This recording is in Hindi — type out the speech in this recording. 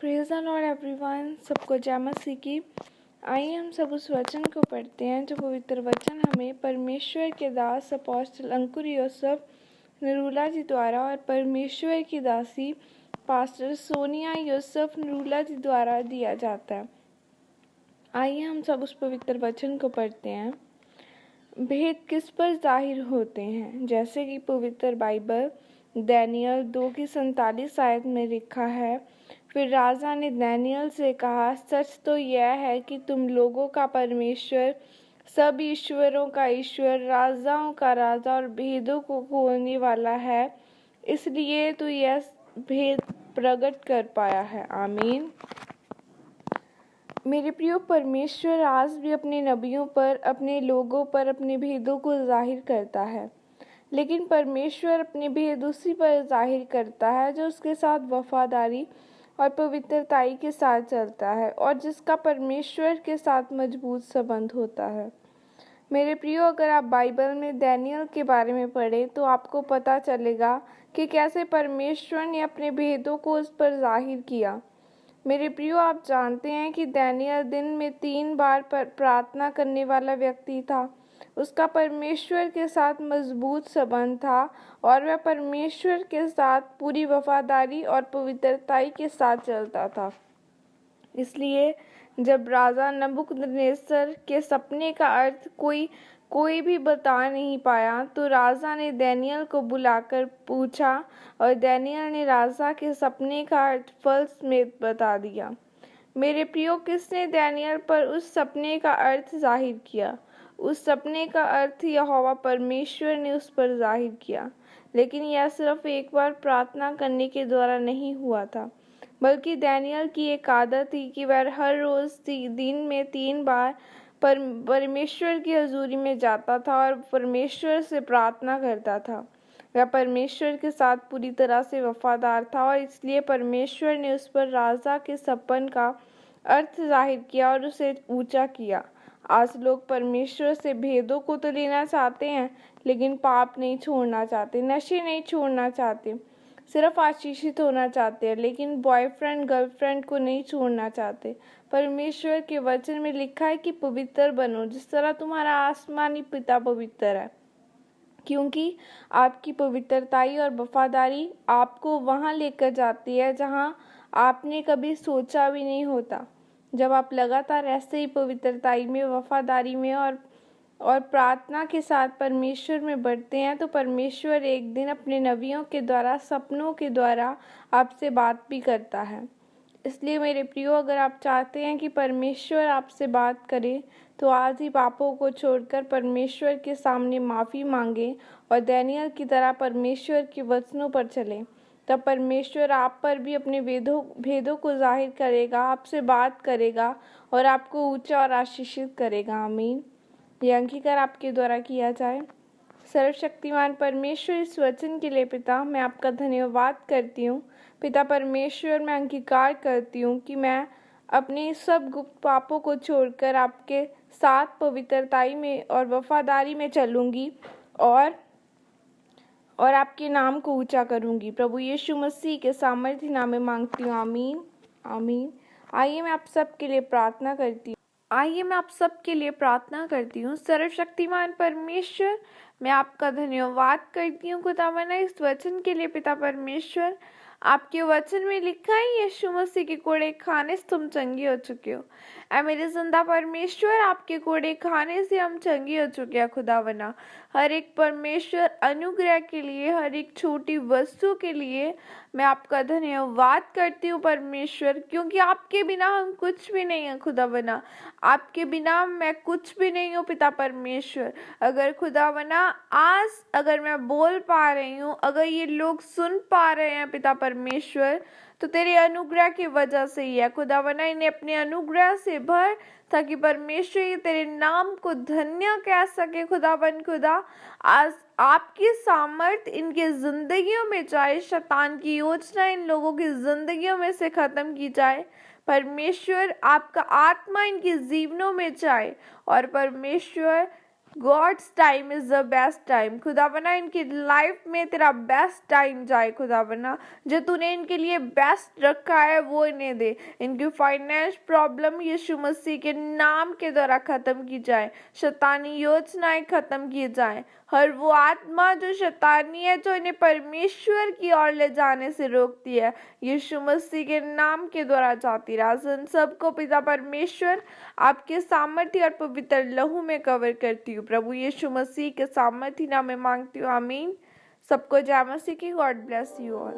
Praise the Lord everyone. सबको जय मसीह की। आइए हम सब उस वचन को पढ़ते हैं जो पवित्र वचन हमें परमेश्वर के दास अपोस्टल अंकुर यूसुफ नरूला जी द्वारा और परमेश्वर की दासी पास्टर सोनिया यूसुफ नरूला जी द्वारा दिया जाता है। आइए हम सब उस पवित्र वचन को पढ़ते हैं। भेद किस पर जाहिर होते हैं? जैसे कि पवित्र बाइबल दानियल 2:47 आयत में लिखा है, फिर राजा ने दानियल से कहा, सच तो यह है कि तुम लोगों का परमेश्वर, सब ईश्वरों का ईश्वर, राजाओं का राजा और भेदों को खोलने वाला है, इसलिए तो यह भेद प्रकट कर पाया है। आमीन। मेरे प्रियो, परमेश्वर आज भी अपने नबियों पर, अपने लोगों पर अपने भेदों को जाहिर करता है, लेकिन परमेश्वर अपने भेद उसी पर जाहिर करता है जो उसके साथ वफादारी और पवित्रताई के साथ चलता है और जिसका परमेश्वर के साथ मजबूत संबंध होता है। मेरे प्रियो, अगर आप बाइबल में दानियल के बारे में पढ़ें तो आपको पता चलेगा कि कैसे परमेश्वर ने अपने भेदों को उस पर जाहिर किया। मेरे प्रियो, आप जानते हैं कि दानियल दिन में 3 बार प्रार्थना करने वाला व्यक्ति था। उसका परमेश्वर के साथ मजबूत संबंध था और वह परमेश्वर के साथ पूरी वफादारी और पवित्रताई के साथ चलता था। इसलिए जब राजा नबूकदनेस्सर के सपने का अर्थ कोई भी बता नहीं पाया तो राजा ने दानियल को बुलाकर पूछा और दानियल ने राजा के सपने का अर्थ फल समेत बता दिया। मेरे प्रियो, किसने दानियल पर उस सपने का अर्थ जाहिर किया? उस सपने का अर्थ यहोवा परमेश्वर ने उस पर जाहिर किया, लेकिन यह सिर्फ एक बार प्रार्थना करने के द्वारा नहीं हुआ था, बल्कि दानियल की एक आदत थी कि वह हर रोज़ दिन में 3 बार परमेश्वर की हजूरी में जाता था और परमेश्वर से प्रार्थना करता था। वह परमेश्वर के साथ पूरी तरह से वफादार था और इसलिए परमेश्वर ने उस पर राजा के सपन का अर्थ जाहिर किया और उसे ऊंचा किया। आज लोग परमेश्वर से भेदों को तो लेना चाहते हैं, लेकिन पाप नहीं छोड़ना चाहते, नशे नहीं छोड़ना चाहते, सिर्फ आशीषित होना चाहते हैं, लेकिन बॉयफ्रेंड गर्लफ्रेंड को नहीं छोड़ना चाहते। परमेश्वर के वचन में लिखा है कि पवित्र बनो जिस तरह तुम्हारा आसमानी पिता पवित्र है, क्योंकि आपकी पवित्रताई और वफादारी आपको वहाँ लेकर जाती है जहाँ आपने कभी सोचा भी नहीं होता। जब आप लगातार ऐसे ही पवित्रताई में, वफादारी में और प्रार्थना के साथ परमेश्वर में बढ़ते हैं तो परमेश्वर एक दिन अपने नबियों के द्वारा, सपनों के द्वारा आपसे बात भी करता है। इसलिए मेरे प्रियो, अगर आप चाहते हैं कि परमेश्वर आपसे बात करे तो आज ही पापों को छोड़कर परमेश्वर के सामने माफ़ी मांगे और दानियल की तरह परमेश्वर के वचनों पर चलें। तब परमेश्वर आप पर भी अपने भेदों को जाहिर करेगा, आपसे बात करेगा और आपको ऊंचा और आशीषित करेगा। आमीन। यह अंगीकार आपके द्वारा किया जाए। सर्वशक्तिमान परमेश्वर, इस वचन के लिए पिता मैं आपका धन्यवाद करती हूँ। पिता परमेश्वर, मैं अंगीकार करती हूँ कि मैं अपने सब गुप्त पापों को छोड़कर आपके साथ पवित्रताई में और वफादारी में चलूँगी और आपके नाम को ऊंचा करूँगी। प्रभु यीशु मसीह के सामर्थ्य नाम में मांगती हूँ। आमीन आमीन। आइए मैं आप सबके लिए प्रार्थना करती हूँ। सर्वशक्तिमान परमेश्वर, मैं आपका धन्यवाद करती हूँ खुदावंद इस वचन के लिए। पिता परमेश्वर, आपके वचन में लिखा है यीशु मसीह के कोड़े खाने से तुम चंगे हो चुके हो। ऐ मेरे जिंदा परमेश्वर, आपके कोड़े खाने से हम चंगे हो चुके हैं खुदावंद। हर एक परमेश्वर अनुग्रह के लिए, हर एक छोटी वस्तु के लिए मैं आपका धन्यवाद करती हूँ परमेश्वर, क्योंकि आपके बिना हम कुछ भी नहीं है खुदावंद। आपके बिना मैं कुछ भी नहीं हूँ पिता परमेश्वर। अगर खुदावंद आज अगर मैं बोल पा रही हूँ, अगर ये लोग सुन पा रहे हैं पिता परमेश्वर, तो तेरे अनुग्रह की वजह से ही है खुदावंद। इन्हें अपने अनुग्रह से भर ताकि परमेश्वर ये तेरे नाम को धन्य कह सके खुदावंद। खुदा, आज आपकी सामर्थ इनके जिंदगियों में जाए, शैतान की योजना इन लोगों की जिंदगियों में से खत्म की जाए। परमेश्वर, आपका आत्मा इनके जीवनों में जाए और परमेश्वर god's time is the best time. खुदा बना इनकी लाइफ में तेरा बेस्ट टाइम जाए। खुदा बना जो तूने इनके लिए बेस्ट रखा है वो इन्हें दे। इनकी फाइनेंस प्रॉब्लम यीशु मसीह के नाम के द्वारा ख़त्म की जाए। शैतानी योजनाएं ख़त्म की जाए। हर वो आत्मा जो शैतानी है जो इन्हें परमेश्वर की ओर ले जाने से रोकती है, यीशु मसीह के नाम के द्वारा जाती रहा। इन सबको पिता परमेश्वर आपके सामर्थ्य और पवित्र लहू में कवर करती हूँ। प्रभु यीशु मसीह के सामर्थ्य नाम में मांगती हूँ, आमीन। सबको जय मसीह की। God bless you all.